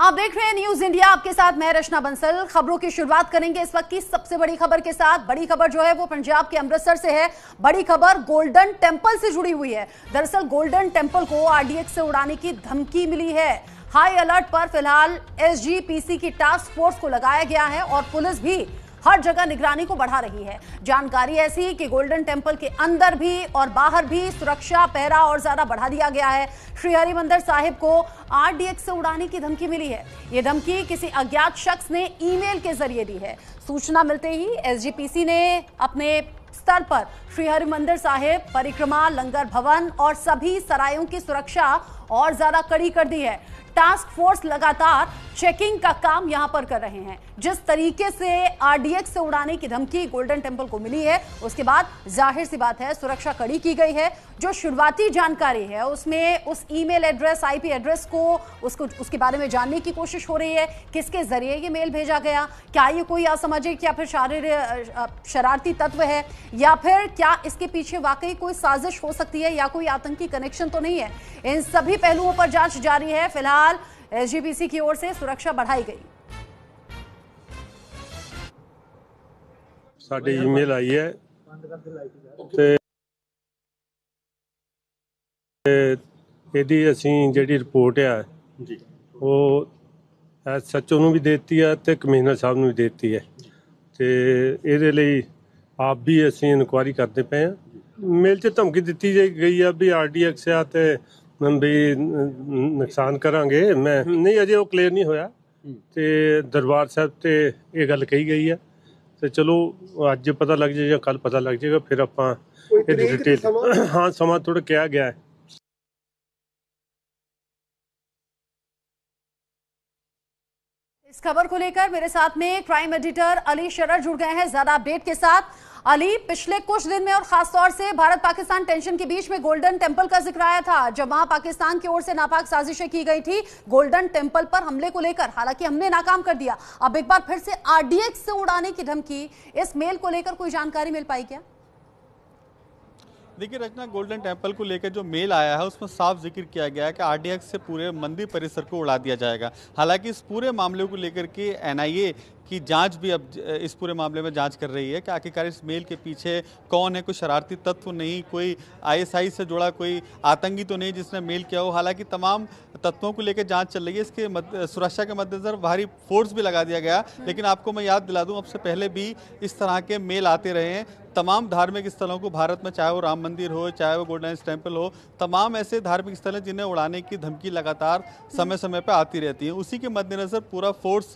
आप देख रहे हैं न्यूज इंडिया, आपके साथ मैं रचना बंसल। खबरों की शुरुआत करेंगे इस वक्त की सबसे बड़ी खबर के साथ। बड़ी खबर जो है वो पंजाब के अमृतसर से है। बड़ी खबर गोल्डन टेंपल से जुड़ी हुई है। दरअसल गोल्डन टेंपल को आरडीएक्स से उड़ाने की धमकी मिली है। हाई अलर्ट पर फिलहाल एसजीपीसी की टास्क फोर्स को लगाया गया है और पुलिस भी हर जगह निगरानी को बढ़ा रही है। जानकारी ऐसी कि गोल्डन टेंपल के अंदर भी और बाहर भी सुरक्षा पहरा और ज्यादा बढ़ा दिया गया है। श्री हरिमंदिर साहिब को आरडीएक्स से उड़ाने की धमकी मिली है। यह धमकी किसी अज्ञात शख्स ने ईमेल के जरिए दी है। सूचना मिलते ही एसजीपीसी ने अपने स्तर पर श्री हरिमंदिर साहिब, परिक्रमा, लंगर भवन और सभी सरायों की सुरक्षा और ज्यादा कड़ी कर दी है। टास्क फोर्स लगातार चेकिंग का काम यहां पर कर रहे हैं। जिस तरीके से आरडीएक्स से उड़ाने की धमकी गोल्डन टेंपल को मिली है, उसके बाद जाहिर सी बात है सुरक्षा कड़ी की गई है। जो शुरुआती जानकारी है उसमें उस ईमेल एड्रेस, आईपी एड्रेस को उसके बारे में जानने की कोशिश हो रही है। किसके जरिए ये मेल भेजा गया, क्या ये कोई असामाजिक या फिर शरारती तत्व है, या फिर क्या इसके पीछे वाकई कोई साजिश हो सकती है या कोई आतंकी कनेक्शन तो नहीं है। इन सभी पहलुओं पर जांच जारी है। फिलहाल एसजीपीसी की ओर से सुरक्षा बढ़ाई गई। साडे ईमेल आई है ते ਇਹਦੀ ਅਸੀਂ ਜਿਹੜੀ ਰਿਪੋਰਟ ਆ ਜੀ ਉਹ ਐਸਐਚਓ ਨੂੰ ਵੀ ਦਿੱਤੀ ਹੈ ਤੇ ਕਮਿਸ਼ਨਰ ਸਾਹਿਬ ਨੂੰ ਵੀ ਦਿੱਤੀ ਹੈ ਤੇ ਇਹਦੇ ਲਈ ਆਪ ਵੀ ਅਸੀਂ ਇਨਕੁਆਇਰੀ ਕਰਦੇ ਪਏ ਆ। ਮੇਲ 'ਚ ਧਮਕੀ ਦਿੱਤੀ ਗਈ ਆ ਵੀ ਆਰਡੀਐਕਸ ਆ ਤੇ ਵੀ ਨੁਕਸਾਨ ਕਰਾਂਗੇ। ਮੈਂ ਨਹੀਂ, ਅਜੇ ਉਹ ਕਲੀਅਰ ਨਹੀਂ ਹੋਇਆ ਤੇ ਦਰਬਾਰ ਸਾਹਿਬ ਤੇ ਇਹ ਗੱਲ ਕਹੀ ਗਈ ਆ ਤੇ ਚਲੋ ਅੱਜ ਪਤਾ ਲੱਗ ਜਾਏ ਜਾਂ ਕੱਲ ਪਤਾ ਲੱਗ ਜਾਏਗਾ, ਫਿਰ ਆਪਾਂ ਇਹਦੀ ਡਿਟੇਲ। ਹਾਂ, ਸਮਾਂ ਥੋੜਾ ਕਿਹਾ ਗਿਆ ਹੈ। इस खबर को लेकर मेरे साथ में क्राइम एडिटर अली शरर जुड़ गए हैं ज्यादा अपडेट के साथ। अली, पिछले कुछ दिन में और खासतौर से भारत पाकिस्तान टेंशन के बीच में गोल्डन टेंपल का जिक्र आया था, जब वहां पाकिस्तान की ओर से नापाक साजिशें की गई थी गोल्डन टेंपल पर हमले को लेकर। हालांकि हमने नाकाम कर दिया। अब एक बार फिर से आरडीएक्स से उड़ाने की धमकी, इस मेल को लेकर कोई जानकारी मिल पाई क्या? देखिए रचना, गोल्डन टेंपल को लेकर जो मेल आया है उसमें साफ जिक्र किया गया है कि आरडीएक्स से पूरे मंदिर परिसर को उड़ा दिया जाएगा। हालांकि इस पूरे मामले को लेकर के एनआईए की जांच भी अब इस पूरे मामले में जांच कर रही है कि आखिरकार इस मेल के पीछे कौन है। कोई शरारती तत्व नहीं, कोई आईएसआई से जुड़ा कोई आतंकी तो नहीं जिसने मेल किया हो। हालांकि तमाम तत्वों को लेकर जांच चल रही है। इसके सुरक्षा के मद्देनजर भारी फोर्स भी लगा दिया गया। लेकिन आपको मैं याद दिला दूं, अब से पहले भी इस तरह के मेल आते रहे हैं तमाम धार्मिक स्थलों को भारत में, चाहे वो राम मंदिर हो, चाहे वो गोल्डन टेंपल हो। तमाम ऐसे धार्मिक स्थल हैं जिन्हें उड़ाने की धमकी लगातार समय समय पर आती रहती है। उसी के मद्देनजर पूरा फोर्स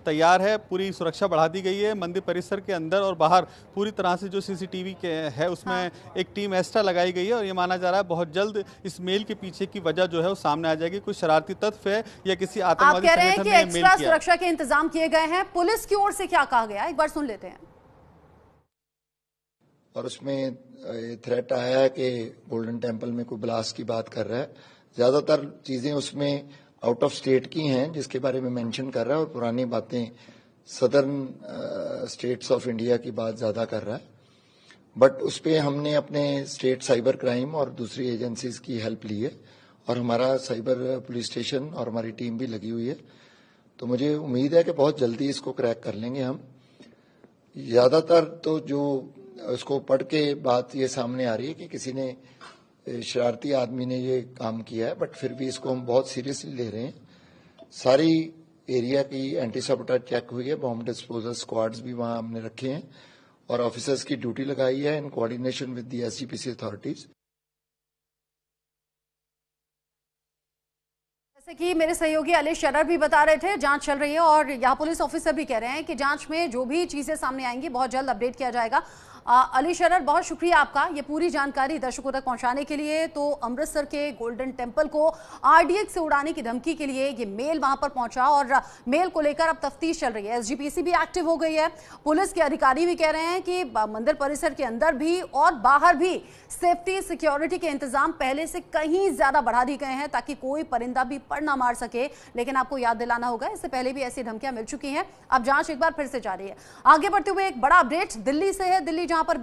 तैयार है, पूरी सुरक्षा बढ़ा दी गई है। मंदिर परिसर के अंदर और बाहर पूरी तरह से जो सीसीटीवी के है उसमें एक टीम एक्स्ट्रा लगाई गई है और ये माना जा रहा है बहुत जल्द इस मेल के पीछे की वजह जो है वो सामने आ जाएगी। कोई शरारती तत्व है या किसी आतंकवादी संगठन ने मेल किया। सुरक्षा के इंतजाम किए गए हैं। पुलिस की ओर से क्या कहा गया, एक बार सुन लेते हैं। और उसमें थ्रेट आया है कि गोल्डन टेंपल में कोई ब्लास्ट की बात कर रहा है। ज्यादातर चीजें उसमें आउट ऑफ स्टेट की हैं जिसके बारे में मेंशन कर रहा है, और पुरानी बातें सदर्न स्टेट्स ऑफ इंडिया की बात ज्यादा कर रहा है। बट उस पर हमने अपने स्टेट साइबर क्राइम और दूसरी एजेंसीज की हेल्प ली है और हमारा साइबर पुलिस स्टेशन और हमारी टीम भी लगी हुई है। तो मुझे उम्मीद है कि बहुत जल्दी इसको क्रैक कर लेंगे हम। ज्यादातर तो जो उसको पढ़ के बात ये सामने आ रही है कि किसी ने शरारती आदमी ने ये काम किया है, बट फिर भी इसको हम बहुत सीरियसली ले रहे हैं। सारी एरिया की एंटी सबोटाज चेक हुई है, बॉम्ब डिस्पोजल स्क्वाड्स भी वहां हमने रखे हैं और ऑफिसर्स की ड्यूटी लगाई है in coordination with the SGPC authorities. जैसे कि मेरे सहयोगी अली शरर भी बता रहे थे, जांच चल रही है और यहाँ पुलिस ऑफिसर भी कह रहे हैं कि जांच में जो भी चीजें सामने आएंगी बहुत जल्द अपडेट किया जाएगा। अली शरर, बहुत शुक्रिया आपका ये पूरी जानकारी दर्शकों तक पहुंचाने के लिए। तो अमृतसर के गोल्डन टेंपल को आरडीएक्स से उड़ाने की धमकी के लिए ये मेल वहां पर पहुंचा और मेल को लेकर अब तफ्तीश चल रही है। एसजीपीसी भी एक्टिव हो गई है। पुलिस के अधिकारी भी कह रहे हैं कि मंदिर परिसर के अंदर भी और बाहर भी सेफ्टी सिक्योरिटी के इंतजाम पहले से कहीं ज्यादा बढ़ा दिए गए हैं ताकि कोई परिंदा भी पर ना मार सके। लेकिन आपको याद दिलाना होगा, इससे पहले भी ऐसी धमकियां मिल चुकी हैं। अब जांच एक बार फिर से जारी है। आगे बढ़ते हुए एक बड़ा अपडेट दिल्ली से है। दिल्ली जहां पर